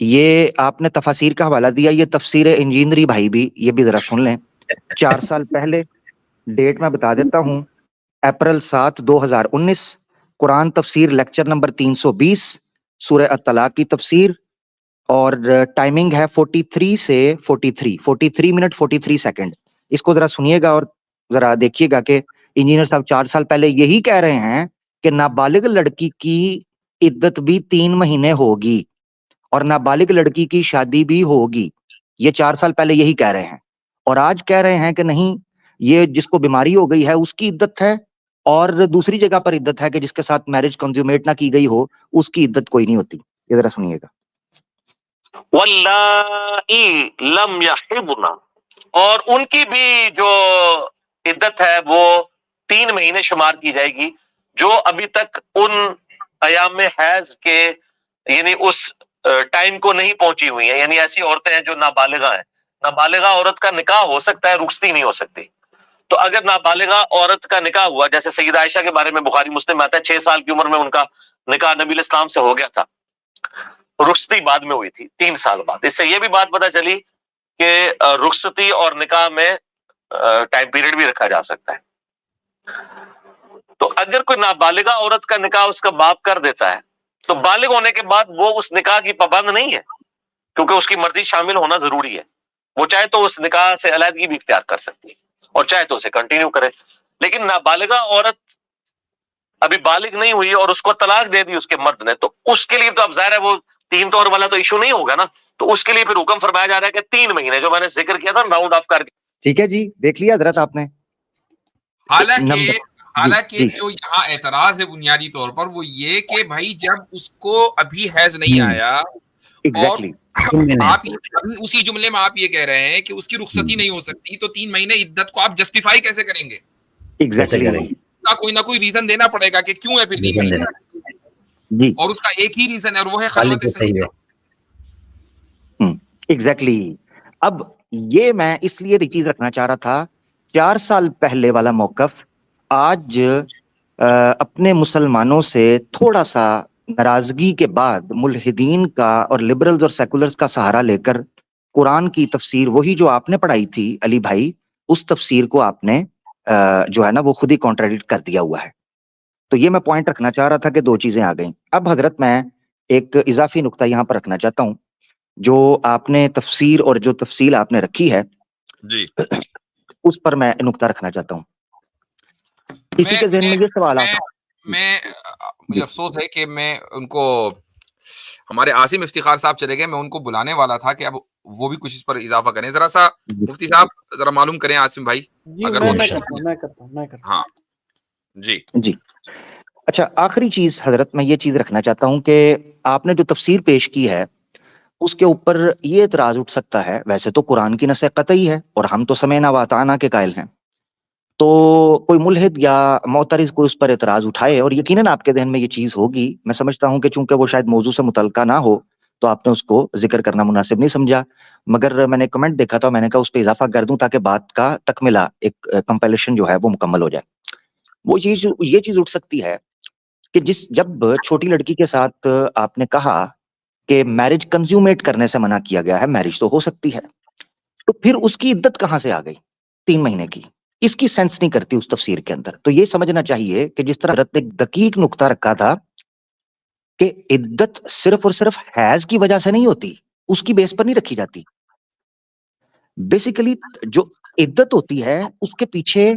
Speaker 3: یہ آپ نے تفاسیر کا حوالہ دیا, یہ تفسیر انجینری بھائی بھی, یہ بھی ذرا سن لیں. 4 سال پہلے, ڈیٹ میں بتا دیتا ہوں, اپریل 7, 2019, قرآن تفسیر لیکچر نمبر 320, سورہ الطلاق کی تفسیر, اور ٹائمنگ ہے 43 سے 43 منٹ 43 سیکنڈ. اس کو ذرا سنیے گا اور ذرا دیکھیے گا کہ انجینئر صاحب 4 سال پہلے یہی کہہ رہے ہیں کہ نابالغ لڑکی کی عدت بھی 3 مہینے ہوگی اور نابالغ لڑکی کی شادی بھی ہوگی. یہ 4 سال پہلے یہی کہہ رہے ہیں, اور آج کہہ رہے ہیں کہ نہیں, یہ جس کو بیماری ہو گئی ہے اس کی عدت ہے, اور دوسری جگہ پر عدت ہے کہ جس کے ساتھ میرج کنزیومیٹ نہ کی گئی ہو اس کی عدت کوئی نہیں ہوتی. یہ ذرا سنیے گا.
Speaker 4: واللائی لم یحضن, اور ان کی بھی جو عدت ہے وہ 3 مہینے شمار کی جائے گی جو ابھی تک ان ایام حیض کے یعنی اس ٹائم کو نہیں پہنچی ہوئی ہیں. یعنی ایسی عورتیں ہیں جو نابالغہ ہیں. نابالغہ عورت کا نکاح ہو سکتا ہے, رخصتی نہیں ہو سکتی. تو اگر نابالغہ عورت کا نکاح ہوا, جیسے سیدہ عائشہ کے بارے میں بخاری مسلم میں آتا ہے 6 سال کی عمر میں ان کا نکاح نبی علیہ السلام سے ہو گیا تھا, رخصتی بعد میں ہوئی تھی 3 سال بعد. اس سے یہ بھی بات پتہ چلی کہ رخصتی اور نکاح میں ٹائم پیریڈ بھی رکھا جا سکتا ہے. تو اگر کوئی نابالغہ عورت کا نکاح اس کا باپ کر دیتا ہے تو بالغ ہونے کے بعد وہ اس نکاح کی پابند نہیں ہے, کیونکہ اس کی مرضی شامل ہونا ضروری ہے. وہ چاہے تو اس نکاح سے علیحدگی بھی اختیار کر سکتی ہے اور چاہے تو اسے کنٹینیو کرے. لیکن نابالغہ عورت ابھی بالغ نہیں ہوئی اور اس کو طلاق دے دی اس کے مرد نے, تو اس کے لیے تو اب ظاہر ہے وہ 3 طور والا تو ایشو نہیں ہوگا نا. تو اس کے لیے پھر حکم فرمایا جا رہا ہے کہ 3 مہینے جو میں نے ذکر کیا تھا راؤنڈ آف کر کے.
Speaker 3: ٹھیک ہے جی, دیکھ لیا حضرت آپ نے.
Speaker 1: حالانکہ جو یہاں اعتراض ہے بنیادی طور پر وہ یہ کہ بھائی جب اس کو ابھی حیض نہیں آیا, اور آپ اسی جملے میں آپ یہ کہہ رہے ہیں کہ اس کی رخصتی نہیں ہو سکتی, تو 3 مہینے عدت کو آپ جسٹیفائی کیسے کریں گے؟ کوئی نہ کوئی ریزن دینا پڑے گا کہ کیوں ہے پھر 3 مہینے, اور اس کا ایک ہی ریزن ہے اور وہ ہے خلوت صحیح.
Speaker 3: ایگزیکٹلی. اب یہ میں اس لیے چیز رکھنا چاہ رہا تھا, 4 سال پہلے والا موقف آج اپنے مسلمانوں سے تھوڑا سا ناراضگی کے بعد ملحدین کا اور لبرلز اور سیکولرز کا سہارا لے کر قرآن کی تفسیر وہی جو آپ نے پڑھائی تھی علی بھائی, اس تفسیر کو آپ نے جو ہے نا وہ خود ہی کانٹراڈکٹ کر دیا ہوا ہے. تو یہ میں پوائنٹ رکھنا چاہ رہا تھا کہ 2 چیزیں آ گئیں. اب حضرت میں ایک اضافی نقطہ یہاں پر رکھنا چاہتا ہوں. جو آپ نے تفسیر اور جو تفصیل آپ نے رکھی ہے
Speaker 1: جی,
Speaker 3: اس پر میں نقطہ رکھنا چاہتا ہوں. اسی کے ذہن میں یہ سوال آتا
Speaker 1: مجھے افسوس ہے کہ میں ان کو, ہمارے عاصم افتخار صاحب چلے گئے, میں ان کو بلانے والا تھا کہ اب وہ بھی کچھ اس پر اضافہ کریں. ذرا سا مفتی صاحب ذرا معلوم کریں عاصم بھائی اگر وہ
Speaker 5: میں کرتا ہوں.
Speaker 1: ہاں جی.
Speaker 3: اچھا, آخری چیز حضرت میں یہ چیز رکھنا چاہتا ہوں کہ آپ نے جو تفسیر پیش کی ہے اس کے اوپر یہ اعتراض اٹھ سکتا ہے, ویسے تو قرآن کی نص قطعی ہے اور ہم تو سمعنا واطعنا کے قائل ہیں, تو کوئی ملحد یا معترض کو اس پر اعتراض اٹھائے اور یقیناً آپ کے ذہن میں یہ چیز ہوگی. میں سمجھتا ہوں کہ چونکہ وہ شاید موضوع سے متعلقہ نہ ہو تو آپ نے اس کو ذکر کرنا مناسب نہیں سمجھا, مگر میں نے کمنٹ دیکھا تھا, میں نے کہا اس پہ اضافہ کر دوں تاکہ بات کا تکملہ, ایک کمپلیشن جو ہے وہ مکمل ہو جائے. وہ یہ چیز اٹھ سکتی ہے کہ جب چھوٹی لڑکی کے ساتھ آپ نے کہا کہ میرج کنزیومیٹ کرنے سے منع کیا گیا ہے, میرج تو ہو سکتی ہے, تو پھر اس کی عدت کہاں سے آ گئی 3 مہینے کی؟ اس کی سینس نہیں کرتی اس تفسیر کے اندر. تو یہ سمجھنا چاہیے کہ جس طرح حضرت نے ایک دقیق نقطہ رکھا تھا کہ عدت صرف اور صرف حیض کی وجہ سے نہیں ہوتی, اس کی بیس پر نہیں رکھی جاتی. بیسیکلی جو عدت ہوتی ہے اس کے پیچھے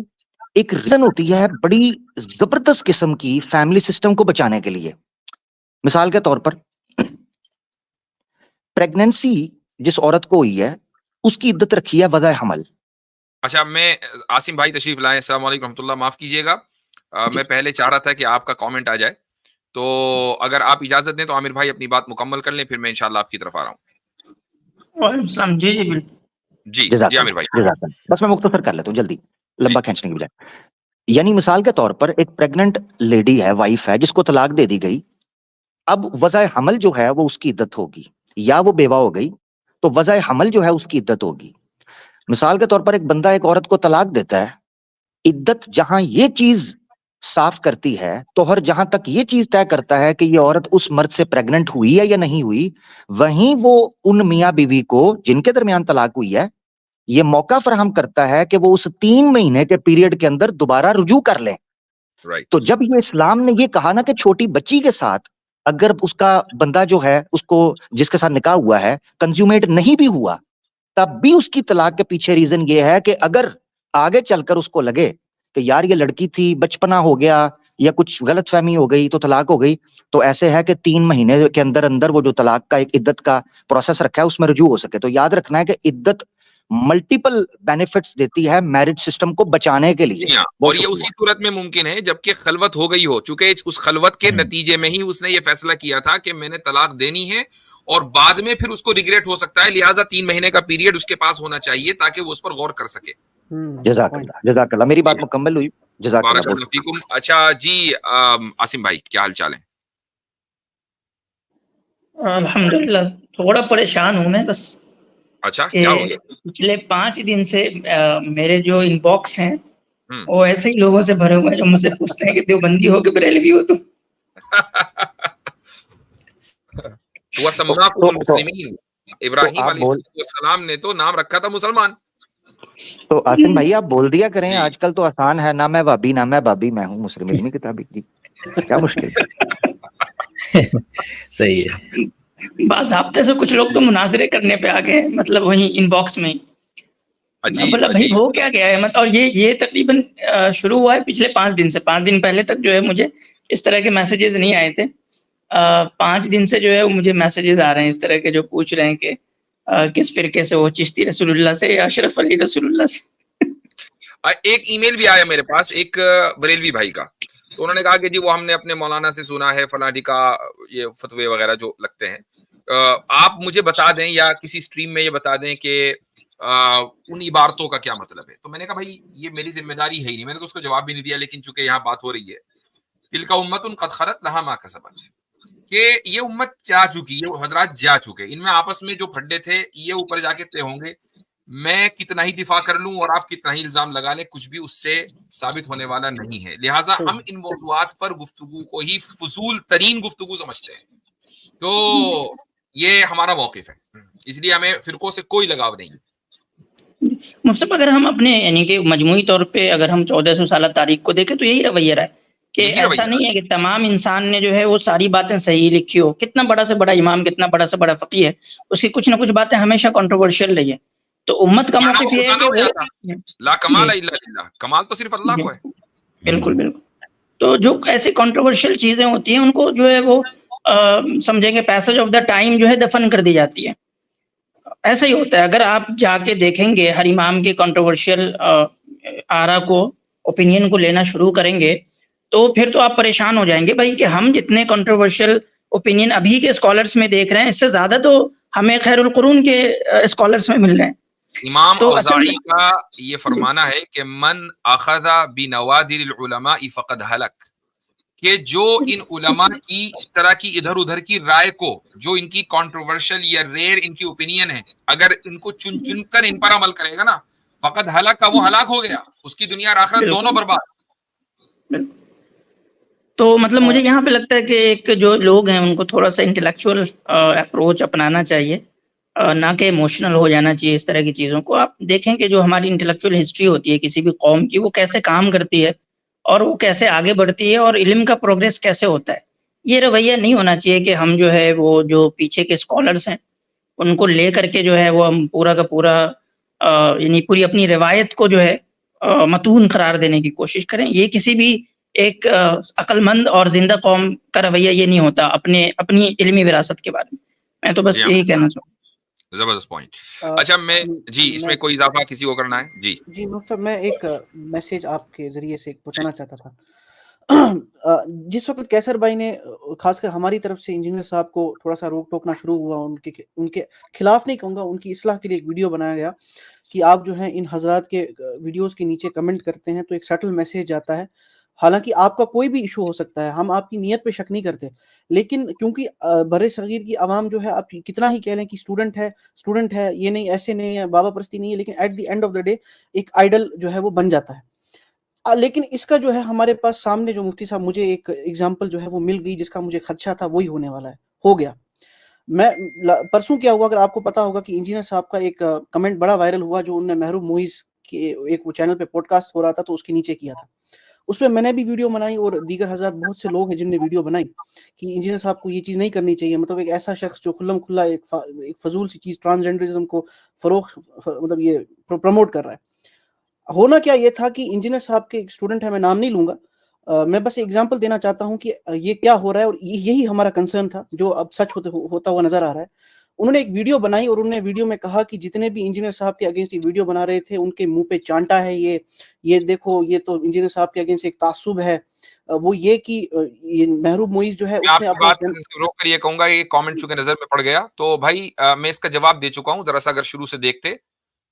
Speaker 3: ایک ریزن ہوتی ہے بڑی زبردست قسم کی, فیملی سسٹم کو بچانے کے لیے. مثال کے طور پر پریگننسی جس عورت کو ہوئی ہے اس کی عدت رکھی ہے وضع حمل.
Speaker 1: اچھا, میں عاصم بھائی تشریف لائیں. السلام علیکم رحمۃ اللہ, معاف کیجیے گا, میں پہلے چاہ رہا تھا کہ آپ کا کامنٹ آ جائے, تو اگر آپ اجازت دیں تو عامر بھائی اپنی بات مکمل کر لیں, پھر میں انشاءاللہ آپ کی طرف آ رہا ہوں.
Speaker 5: وعلیکم السلام. جی بالکل.
Speaker 1: جی عامر بھائی.
Speaker 3: بس میں مختصر کر لیتا ہوں جلدی, لمبا کھینچنے کی بجائے. یعنی مثال کے طور پر ایک پریگننٹ لیڈی ہے, وائف ہے, جس کو طلاق دے دی گئی. اب وضع حمل جو ہے وہ اس کی عدت ہوگی, یا وہ بیوہ ہو گئی تو وضع حمل جو ہے اس کی عدت ہوگی. مثال کے طور پر ایک بندہ ایک عورت کو طلاق دیتا ہے, عدت جہاں یہ چیز صاف کرتی ہے, توہر جہاں تک یہ چیز طے کرتا ہے کہ یہ عورت اس مرد سے پریگننٹ ہوئی ہے یا نہیں ہوئی, وہیں وہ ان میاں بیوی کو جن کے درمیان طلاق ہوئی ہے یہ موقع فراہم کرتا ہے کہ وہ اس 3 مہینے کے پیریڈ کے اندر دوبارہ رجوع کر لیں. تو جب یہ اسلام نے یہ کہا نا کہ چھوٹی بچی کے ساتھ اگر اس کا بندہ جو ہے اس کو جس کے ساتھ نکاح ہوا ہے کنزیومیٹ نہیں بھی ہوا, تب بھی اس کی طلاق کے پیچھے ریزن یہ ہے کہ اگر آگے چل کر اس کو لگے کہ یار یہ لڑکی تھی, بچپنا ہو گیا یا کچھ غلط فہمی ہو گئی تو طلاق ہو گئی, تو ایسے ہے کہ 3 مہینے کے اندر اندر وہ جو طلاق کا ایک عدت کا پروسیس رکھا ہے اس میں رجوع ہو سکے. تو یاد رکھنا ہے کہ عدت ملٹیپل بینیفٹس دیتی ہے میرج سسٹم کو بچانے کے لیے.
Speaker 1: اور یہ اسی صورت میں ممکن ہے جبکہ خلوت ہو گئی ہو, چونکہ اس خلوت کے نتیجے میں ہی اس نے یہ فیصلہ کیا تھا کہ میں نے طلاق دینی ہے, اور بعد میں پھر اس کو ریگریٹ ہو سکتا ہے, لہٰذا 3 مہینے کا پیریڈ اس کے پاس ہونا چاہیے تاکہ وہ اس پر غور کر سکے.
Speaker 3: جزاک اللہ, میری بات مکمل ہوئی. جزاک اللہ
Speaker 1: فیکم. اچھا جی عاصم بھائی کیا حال چال ہے؟
Speaker 5: الحمدللہ تھوڑا پریشان ہوں میں بس.
Speaker 1: اچھا کیا ہو گیا؟
Speaker 5: پچھلے 5 دن سے میرے جو ان باکس ہیں وہ ایسے ہی لوگوں سے بھرے ہوئے ہیں جو مجھ سے پوچھتے ہیں کہ دیوبندی ہو کہ بریلوی ہو تم.
Speaker 1: وَسَمَّاكُمُ الْمُسْلِمِينَ, ابراہیم علیہ السلام نے تو نام رکھا تھا مسلمان.
Speaker 3: تو عاصم بھائی آپ بول دیا کریں, آج کل تو آسان ہے, نہ میں وابی نہ میں بابی, میں ہوں مسلم علمی کتابی. جی کیا مشکل
Speaker 6: صحیح ہے.
Speaker 5: باضابطے سے کچھ لوگ تو مناظرے کرنے پہ آ گئے, مطلب وہیں ان باکس میں. مطلب بھائی ہو کیا گیا ہے, مطلب اور یہ تقریباً شروع ہوا ہے پچھلے 5 دن سے. 5 دن پہلے تک جو ہے مجھے اس طرح کے میسیجز نہیں آئے تھے. 5 دن سے جو ہے مجھے میسیجز آ رہے ہیں اس طرح کے جو پوچھ رہے ہیں کہ کس فرقے سے ہو, چشتی رسول اللہ سے یا اشرف علی رسول اللہ سے.
Speaker 1: ایک ای میل بھی آیا میرے پاس ایک بریلوی بھائی کا, تو انہوں نے کہا کہ جی وہ ہم نے اپنے مولانا سے سنا ہے فلاں کا یہ فتوے وغیرہ جو لگتے ہیں, آپ مجھے بتا دیں یا کسی اسٹریم میں یہ بتا دیں کہ ان عبارتوں کا کیا مطلب ہے. تو میں نے کہا بھائی یہ میری ذمہ داری ہے ہی نہیں, میں نے تو اس کو جواب بھی نہیں دیا, لیکن چونکہ یہاں بات ہو رہی ہے تلک امت قد خلت لہا ما کسبت, کہ یہ امت جا چکی, یہ حضرات جا چکے, ان میں آپس میں جو پھڈے تھے یہ اوپر جا کے طے ہوں گے. میں کتنا ہی دفاع کر لوں اور آپ کتنا ہی الزام لگا لیں, کچھ بھی اس سے ثابت ہونے والا نہیں ہے. لہٰذا ہم ان موضوعات پر گفتگو کو ہی فضول ترین گفتگو سمجھتے ہیں. تو یہ ہمارا موقف ہے, اس لیے ہمیں فرقوں سے کوئی لگاؤ نہیں.
Speaker 5: مصطفیٰ اگر ہم اپنے یعنی کہ مجموعی طور پہ اگر ہم 1400 سالہ تاریخ کو دیکھیں تو یہی رویہ رہا ہے کہ ایسا نہیں ہے کہ تمام انسان نے جو ہے وہ ساری باتیں صحیح لکھی ہو. کتنا بڑا سے بڑا امام, کتنا بڑا سے بڑا فقیہ ہے, اس کی کچھ نہ کچھ باتیں ہمیشہ کنٹروورشل رہی ہے. تو امت کا موقف یہ ہے کہ
Speaker 1: لا کمال الا للہ, کمال تو صرف اللہ کو ہے.
Speaker 5: بالکل بالکل. تو جو ایسی کنٹروورشل چیزیں ہوتی ہیں ان کو جو ہے وہ سمجھیں گے پیسج آف دا ٹائم جو ہے دفن کر دی جاتی ہے. ایسا ہی ہوتا ہے. اگر آپ جا کے دیکھیں گے ہر امام کے کنٹروورشل آرا کو, اوپینین کو لینا شروع کریں گے تو پھر تو آپ پریشان ہو جائیں گے بھائی کہ ہم جتنے کنٹروورشل اوپینین ابھی کے اسکالرس میں دیکھ رہے ہیں اس سے زیادہ تو ہمیں خیر القرون کے اسکالرس میں مل رہے ہیں.
Speaker 1: امام اوزاعی کا یہ فرمانا ہے کہ من اخذ بنوادر العلماء فقد ہلک, کہ جو ان علماء کی اس طرح کی ادھر ادھر کی رائے کو, جو ان کی کنٹروورشل یا ریئر ان کی اوپینین ہے, اگر ان کو چن چن کر ان پر عمل کرے گا نا, فقد ہلاک کا وہ ہلاک ہو گیا, اس کی دنیا اور آخرت دونوں برباد.
Speaker 5: تو مطلب مجھے یہاں پہ لگتا ہے کہ ایک جو لوگ ہیں ان کو تھوڑا سا انٹلیکچوئل اپروچ اپنانا چاہیے, نہ کہ ایموشنل ہو جانا چاہیے اس طرح کی چیزوں کو. آپ دیکھیں کہ جو ہماری انٹلیکچوئل ہسٹری ہوتی ہے کسی بھی قوم کی, وہ کیسے کام کرتی ہے اور وہ کیسے آگے بڑھتی ہے اور علم کا پروگریس کیسے ہوتا ہے. یہ رویہ نہیں ہونا چاہیے کہ ہم جو ہے وہ جو پیچھے کے اسکالرس ہیں ان کو لے کر کے جو ہے وہ ہم پورا کا پورا یعنی پوری اپنی روایت کو جو ہے متون قرار دینے کی کوشش کریں. یہ کسی بھی ایک عقل مند اور زندہ قوم کا رویہ یہ نہیں ہوتا اپنی علمی وراثت کے بارے میں. میں تو بس یہی کہنا چاہوں.
Speaker 1: زبردست پوائنٹ. اچھا میں جی اس میں کوئی اضافہ کسی کو کرنا ہے؟ جی
Speaker 7: جی صاحب, میں ایک میسج آپ کے ذریعے سے پہنچانا چاہتا تھا. جس وقت کیسر بھائی نے خاص کر ہماری طرف سے انجینئر صاحب کو تھوڑا سا روک ٹوکنا شروع ہوا, ان کے خلاف نہیں کہوں گا, ان کی اصلاح کے لیے ایک ویڈیو بنایا گیا کہ آپ جو ہیں ان حضرات کے ویڈیوز کے نیچے کمنٹ کرتے ہیں تو ایک سیٹل میسج جاتا ہے. حالانکہ آپ کا کوئی بھی ایشو ہو سکتا ہے, ہم آپ کی نیت پہ شک نہیں کرتے, لیکن کیونکہ برے صغیر کی عوام جو ہے آپ کتنا ہی کہہ لیں کہ اسٹوڈنٹ ہے, یہ نہیں ایسے نہیں ہے, بابا پرستی نہیں ہے, لیکن at the end of the day ایک آئیڈل جو ہے وہ بن جاتا ہے. لیکن اس کا جو ہے ہمارے پاس سامنے جو مفتی صاحب مجھے ایک ایگزامپل جو ہے وہ مل گئی جس کا مجھے خدشہ تھا وہی ہونے والا ہے، ہو گیا. میں پرسوں کیا ہوا، اگر آپ کو پتا ہوگا کہ انجینئر صاحب کا ایک کمنٹ بڑا وائرل ہوا جو انہوں نے محروب موئز کے ایک وہ چینل پہ پوڈ کاسٹ ہو رہا تھا تو اس کے نیچے کیا تھا. اس میں نے بھی ویڈیو بنائی اور دیگر حضرات بہت سے لوگ ہیں جن نے ویڈیو بنائی کہ انجینئر صاحب کو یہ چیز نہیں کرنی چاہیے. مطلب ایک ایسا شخص جو کھلم کھلا ایک فضول سی چیز ٹرانسجینڈرزم کو مطلب یہ پروموٹ کر رہا ہے. ہونا کیا یہ تھا کہ انجینئر صاحب کے ایک اسٹوڈنٹ ہے، میں نام نہیں لوں گا، میں بس ایگزامپل دینا چاہتا ہوں کہ یہ کیا ہو رہا ہے اور یہی ہمارا کنسرن تھا جو اب سچ ہوتا ہوا نظر آ رہا ہے. انہوں نے ایک ویڈیو بنائی اور انہوں نے ویڈیو میں کہا کہ جتنے بھی انجینئر صاحب کے اگینسٹ ویڈیو بنا رہے تھے ان کے منہ پہ چانٹا ہے، یہ دیکھو یہ تو انجینئر صاحب کے اگینسٹ ایک تعصب ہے. وہ یہ کہ یہ محروب معیز جو ہے
Speaker 1: میں
Speaker 7: اس
Speaker 1: آپ
Speaker 7: نے
Speaker 1: کی
Speaker 7: اپنا
Speaker 1: بات روک کر یہ کہوں گا، یہ کامنٹ چونکہ نظر میں پڑ گیا تو بھائی میں اس کا جواب دے چکا ہوں، ذرا سا اگر شروع سے دیکھتے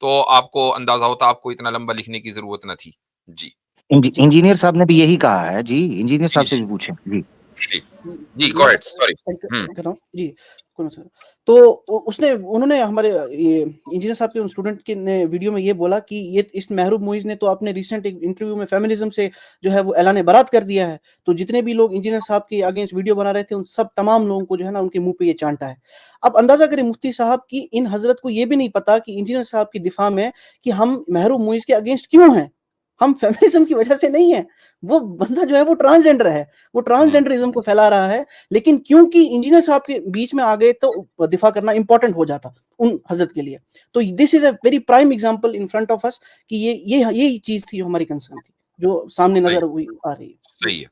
Speaker 1: تو آپ کو اندازہ ہوتا، آپ کو اتنا لمبا لکھنے کی ضرورت نہ تھی. جی
Speaker 3: انجینئر صاحب نے بھی یہی کہا ہے. جی انجینئر صاحب سے بھی پوچھیں. جی
Speaker 1: جی go ahead, sorry.
Speaker 7: جی تو انہوں نے ہمارے انجینئر صاحب کے اسٹوڈنٹ کے نے ویڈیو میں یہ بولا کہ یہ اس محروب معیز نے تو اپنے ریسنٹ انٹرویو میں فیمنزم سے جو ہے وہ اعلان برات کر دیا ہے، تو جتنے بھی لوگ انجینئر صاحب کے اگینسٹ ویڈیو بنا رہے تھے ان سب تمام لوگوں کو جو ہے نا ان کے منہ پہ یہ چانٹا ہے. اب اندازہ کریں مفتی صاحب کی ان حضرت کو یہ بھی نہیں پتا کہ انجینئر صاحب کی دفاع میں کہ ہم محروب معیز کے اگینسٹ کیوں ہیں، ہم فیمنزم کی وجہ سے نہیں ہیں. وہ بندہ جو ہے وہ ٹرانسجینڈر ہے، وہ ٹرانسجینڈرزم کو پھیلا رہا ہے، لیکن کیونکہ انجینئر صاحب کے بیچ میں آ گئے تو دفاع کرنا امپورٹنٹ ہو جاتا ان حضرت کے لیے. تو this is a very prime example in front of us کہ یہی چیز تھی جو ہماری کنسرن تھی جو سامنے نظر ہوئی آ رہی ہے.
Speaker 1: صحیح ہے.